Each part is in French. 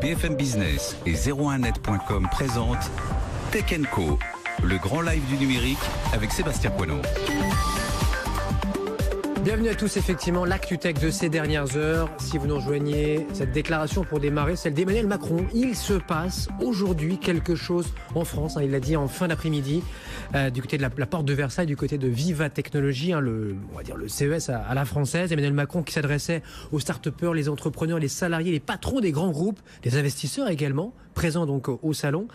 BFM Business et 01net.com présentent Tech & Co, le grand live du numérique avec Sébastien Coineau. Bienvenue à tous, effectivement, l'actu tech de ces dernières heures. Si vous nous rejoignez, cette déclaration pour démarrer, celle d'Emmanuel Macron. Il se passe aujourd'hui quelque chose en France, il l'a dit en fin d'après-midi, du côté de la porte de Versailles, du côté de Viva Technologies, on va dire le CES à la française. Emmanuel Macron qui s'adressait aux start-upers, les entrepreneurs, les salariés, les patrons des grands groupes, les investisseurs également, présents donc au salon.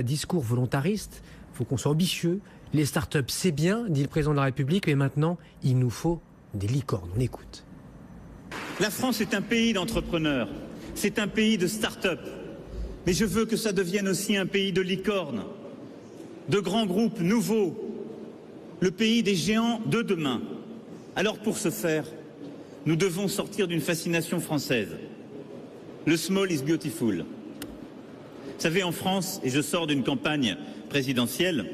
Discours volontariste, il faut qu'on soit ambitieux. Les start-up, c'est bien, dit le président de la République, mais maintenant, il nous faut des licornes. On écoute. La France est un pays d'entrepreneurs, c'est un pays de start-up. Mais je veux que ça devienne aussi un pays de licornes, de grands groupes nouveaux, le pays des géants de demain. Alors pour ce faire, nous devons sortir d'une fascination française. Le small is beautiful. Vous savez, en France, et je sors d'une campagne présidentielle,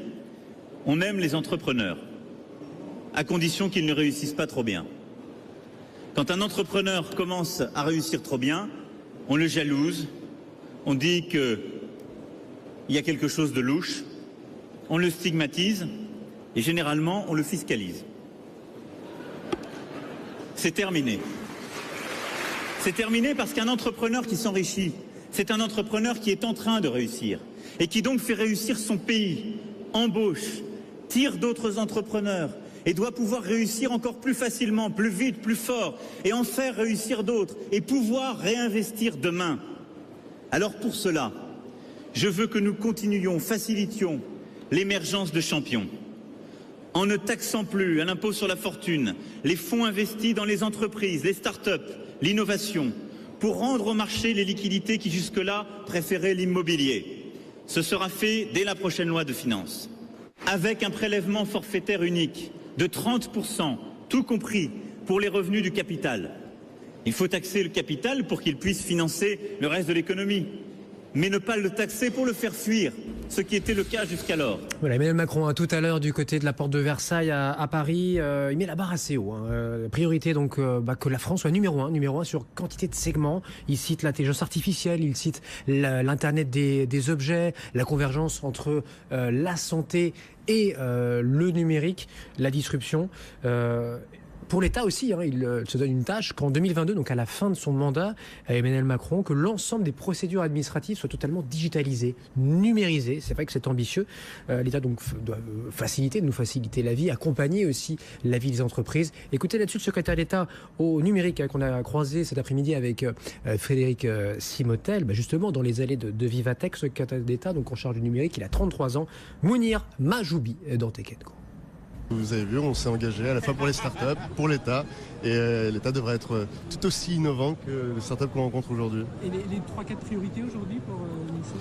on aime les entrepreneurs, à condition qu'ils ne réussissent pas trop bien. Quand un entrepreneur commence à réussir trop bien, on le jalouse, on dit qu'il y a quelque chose de louche, on le stigmatise et généralement on le fiscalise. C'est terminé. C'est terminé parce qu'un entrepreneur qui s'enrichit, c'est un entrepreneur qui est en train de réussir et qui donc fait réussir son pays, embauche, tire d'autres entrepreneurs, et doit pouvoir réussir encore plus facilement, plus vite, plus fort, et en faire réussir d'autres, et pouvoir réinvestir demain. Alors pour cela, je veux que nous continuions, facilitions l'émergence de champions, en ne taxant plus à l'impôt sur la fortune les fonds investis dans les entreprises, les start-up, l'innovation, pour rendre au marché les liquidités qui jusque-là préféraient l'immobilier. Ce sera fait dès la prochaine loi de finances, avec un prélèvement forfaitaire unique de 30%, tout compris, pour les revenus du capital. Il faut taxer le capital pour qu'il puisse financer le reste de l'économie, mais ne pas le taxer pour le faire fuir, ce qui était le cas jusqu'alors. Voilà, Emmanuel Macron, tout à l'heure, du côté de la porte de Versailles à Paris, il met la barre assez haut. Priorité donc que la France soit numéro un sur quantité de segments. Il cite l'intelligence artificielle, il cite l'Internet des objets, la convergence entre la santé et le numérique, la disruption. Pour l'État aussi, il se donne une tâche qu'en 2022, donc à la fin de son mandat, Emmanuel Macron, que l'ensemble des procédures administratives soient totalement digitalisées, numérisées. C'est vrai que c'est ambitieux. L'État donc doit nous faciliter la vie, accompagner aussi la vie des entreprises. Écoutez là-dessus le secrétaire d'État au numérique qu'on a croisé cet après-midi avec Frédéric Simotel, justement dans les allées de Vivatech, secrétaire d'État donc en charge du numérique. Il a 33 ans. Mounir Mahjoubi dans Tech & Co. Vous avez vu, on s'est engagé à la fois pour les startups, pour l'État, et l'État devrait être tout aussi innovant que les startups qu'on rencontre aujourd'hui. Et les 3-4 priorités aujourd'hui pour le ministère ?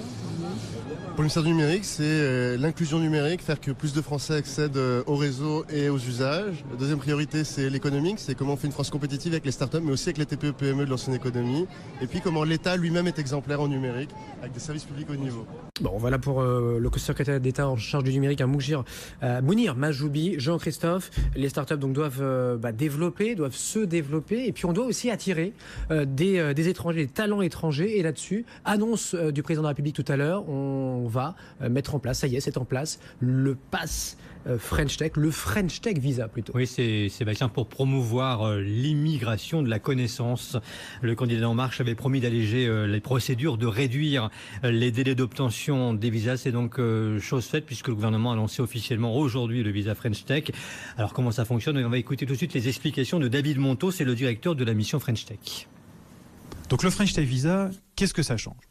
Pour le ministère du numérique, c'est l'inclusion numérique, faire que plus de Français accèdent au réseau et aux usages. La deuxième priorité, c'est l'économique, c'est comment on fait une France compétitive avec les startups, mais aussi avec les TPE-PME de l'ancienne économie. Et puis comment l'État lui-même est exemplaire en numérique, avec des services publics haut niveau. Bon, voilà pour le secrétaire d'État en charge du numérique, Mounir Mahjoubi. Jean-Christophe, les startups donc doivent se développer, et puis on doit aussi attirer des étrangers, des talents étrangers. Et là-dessus, annonce du président de la République tout à l'heure, on va mettre en place, ça y est, c'est en place, le pass French Tech, le French Tech Visa plutôt. Oui, c'est Sébastien, pour promouvoir l'immigration de la connaissance. Le candidat En Marche avait promis d'alléger les procédures, de réduire les délais d'obtention des visas. C'est donc chose faite, puisque le gouvernement a lancé officiellement aujourd'hui le visa French Tech. Alors comment ça fonctionne ? On va écouter tout de suite les explications de David Monteau, c'est le directeur de la mission French Tech. Donc le French Tech Visa, qu'est-ce que ça change ?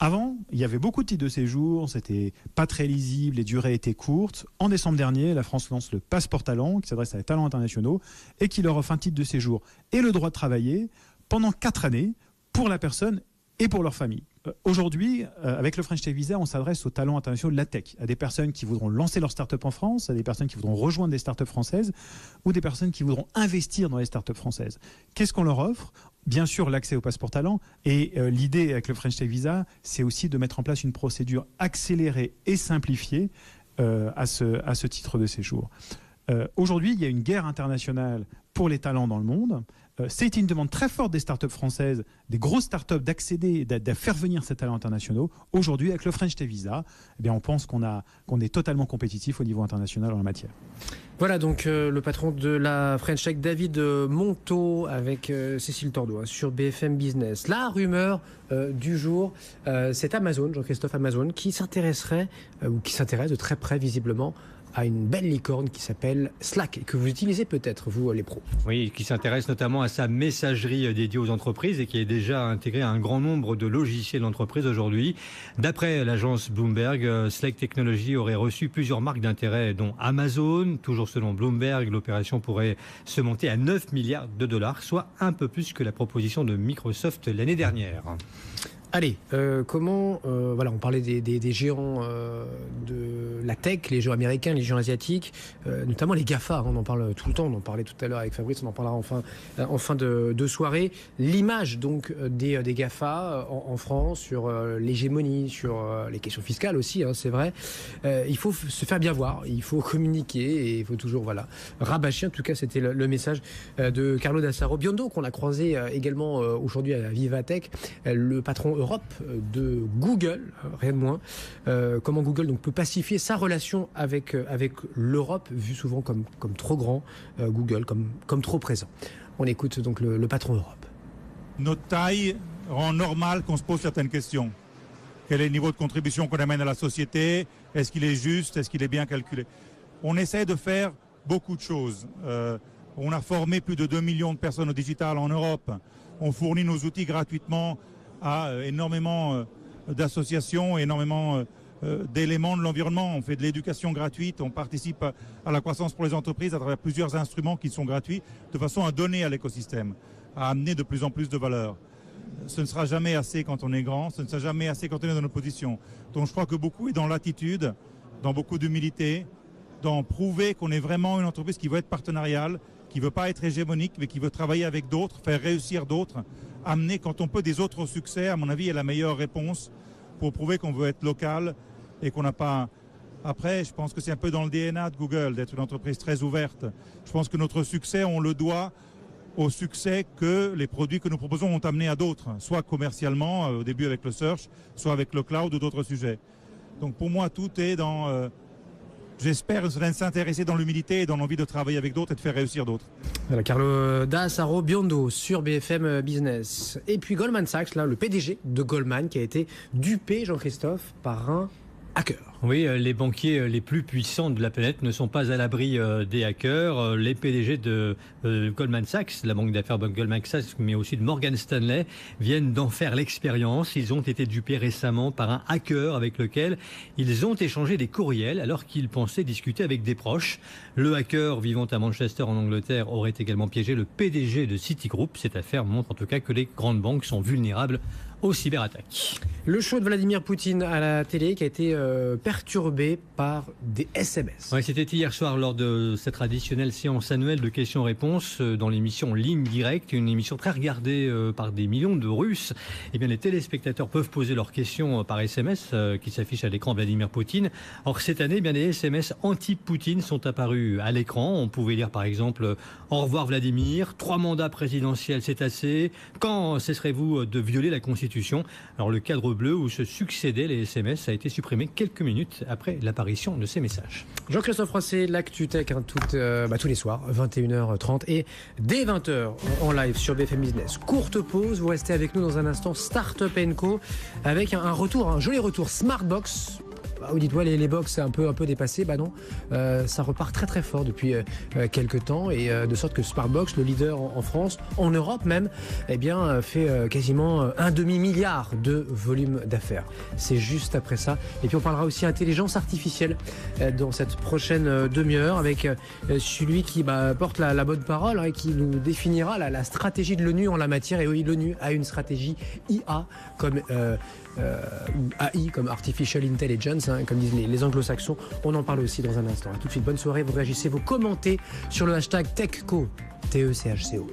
Avant, il y avait beaucoup de titres de séjour, c'était pas très lisible, les durées étaient courtes. En décembre dernier, la France lance le Passeport Talent, qui s'adresse à des talents internationaux, et qui leur offre un titre de séjour et le droit de travailler pendant 4 années pour la personne et pour leur famille. Aujourd'hui, avec le French Tech Visa, on s'adresse aux talents internationaux de la tech, à des personnes qui voudront lancer leur start-up en France, à des personnes qui voudront rejoindre des start-up françaises, ou des personnes qui voudront investir dans les start-up françaises. Qu'est-ce qu'on leur offre ? Bien sûr, l'accès au passeport talent. Et l'idée avec le French Tech Visa, c'est aussi de mettre en place une procédure accélérée et simplifiée à ce titre de séjour. Aujourd'hui, il y a une guerre internationale pour les talents dans le monde. C'était une demande très forte des startups françaises, des grosses startups d'accéder, de faire venir ces talents internationaux. Aujourd'hui, avec le French Tech Visa, eh bien, on pense qu'on est totalement compétitif au niveau international en la matière. Voilà donc le patron de la French Tech, David Monteau, avec Cécile Tordois sur BFM Business. La rumeur du jour, c'est Amazon, Jean-Christophe, Amazon, qui s'intéresserait, ou qui s'intéresse de très près visiblement, à une belle licorne qui s'appelle Slack, et que vous utilisez peut-être, vous, les pros. Oui, qui s'intéresse notamment à sa messagerie dédiée aux entreprises et qui est déjà intégrée à un grand nombre de logiciels d'entreprise aujourd'hui. D'après l'agence Bloomberg, Slack Technologies aurait reçu plusieurs marques d'intérêt, dont Amazon. Toujours selon Bloomberg, l'opération pourrait se monter à 9 milliards de dollars, soit un peu plus que la proposition de Microsoft l'année dernière. Allez, voilà, on parlait des géants de la tech, les géants américains, les géants asiatiques, notamment les GAFA, on en parle tout le temps, on en parlait tout à l'heure avec Fabrice, on en parlera en fin de soirée. L'image donc des GAFA en France sur l'hégémonie, sur les questions fiscales aussi, hein, c'est vrai. Il faut se faire bien voir, il faut communiquer et il faut toujours rabâcher. En tout cas, c'était le message de Carlo D'Assaro Biondo, qu'on a croisé également aujourd'hui à Vivatech, le patron Europe de Google, rien de moins. Comment Google donc peut pacifier sa relation avec l'Europe, vue souvent comme trop grand, Google comme trop présent. On écoute donc le patron Europe. Notre taille rend normal qu'on se pose certaines questions. Quel est le niveau de contribution qu'on amène à la société? Est-ce qu'il est juste? Est-ce qu'il est bien calculé? On essaie de faire beaucoup de choses. On a formé plus de 2 millions de personnes au digital en Europe. On fournit nos outils gratuitement à énormément d'associations, énormément d'éléments de l'environnement. On fait de l'éducation gratuite, on participe à la croissance pour les entreprises à travers plusieurs instruments qui sont gratuits, de façon à donner à l'écosystème, à amener de plus en plus de valeur. Ce ne sera jamais assez quand on est grand, ce ne sera jamais assez quand on est dans nos positions. Donc je crois que beaucoup est dans l'attitude, dans beaucoup d'humilité, dans prouver qu'on est vraiment une entreprise qui veut être partenariale, qui ne veut pas être hégémonique, mais qui veut travailler avec d'autres, faire réussir d'autres, amener quand on peut des autres succès, à mon avis, est la meilleure réponse pour prouver qu'on veut être local et qu'on n'a pas... Après, je pense que c'est un peu dans le DNA de Google d'être une entreprise très ouverte. Je pense que notre succès, on le doit au succès que les produits que nous proposons ont amené à d'autres, soit commercialement, au début avec le search, soit avec le cloud ou d'autres sujets. Donc pour moi, tout est dans... J'espère s'intéresser dans l'humilité et dans l'envie de travailler avec d'autres et de faire réussir d'autres. Voilà, Carlo D'Assaro Biondo sur BFM Business. Et puis Goldman Sachs, là, le PDG de Goldman qui a été dupé, Jean-Christophe, par un hacker. Oui, les banquiers les plus puissants de la planète ne sont pas à l'abri des hackers. Les PDG de Goldman Sachs, la banque d'affaires Goldman Sachs, mais aussi de Morgan Stanley, viennent d'en faire l'expérience. Ils ont été dupés récemment par un hacker avec lequel ils ont échangé des courriels alors qu'ils pensaient discuter avec des proches. Le hacker vivant à Manchester en Angleterre aurait également piégé le PDG de Citigroup. Cette affaire montre en tout cas que les grandes banques sont vulnérables aux cyberattaques. Le show de Vladimir Poutine à la télé qui a été perturbé par des SMS. Ouais, c'était hier soir lors de cette traditionnelle séance annuelle de questions-réponses dans l'émission Ligne Directe, une émission très regardée par des millions de Russes. Eh bien, les téléspectateurs peuvent poser leurs questions par SMS qui s'affichent à l'écran Vladimir Poutine. Or, cette année, eh bien, des SMS anti-Poutine sont apparus à l'écran. On pouvait lire par exemple « Au revoir Vladimir »,« 3 mandats présidentiels, c'est assez »,« Quand cesserez-vous de violer la Constitution ?» Alors le cadre bleu où se succédaient les SMS a été supprimé quelques minutes après l'apparition de ces messages. Jean-Christophe Roisset, l'actu tech, tous les soirs, 21h30 et dès 20h en live sur BFM Business. Courte pause, vous restez avec nous dans un instant, Startup & Co avec un joli retour, Smartbox. Vous dites, ouais, les box c'est un peu dépassé. Bah non, ça repart très très fort depuis quelques temps et de sorte que Smartbox, le leader en France, en Europe même, eh bien, fait quasiment un demi-milliard de volume d'affaires. C'est juste après ça. Et puis on parlera aussi intelligence artificielle dans cette prochaine demi-heure avec celui qui porte la bonne parole et qui nous définira la stratégie de l'ONU en la matière. Et oui, l'ONU a une stratégie IA comme AI, comme Artificial Intelligence, comme disent les anglo-saxons. On en parle aussi dans un instant. Tout de suite, bonne soirée, vous réagissez, vous commentez sur le hashtag TechCo, TECHCO.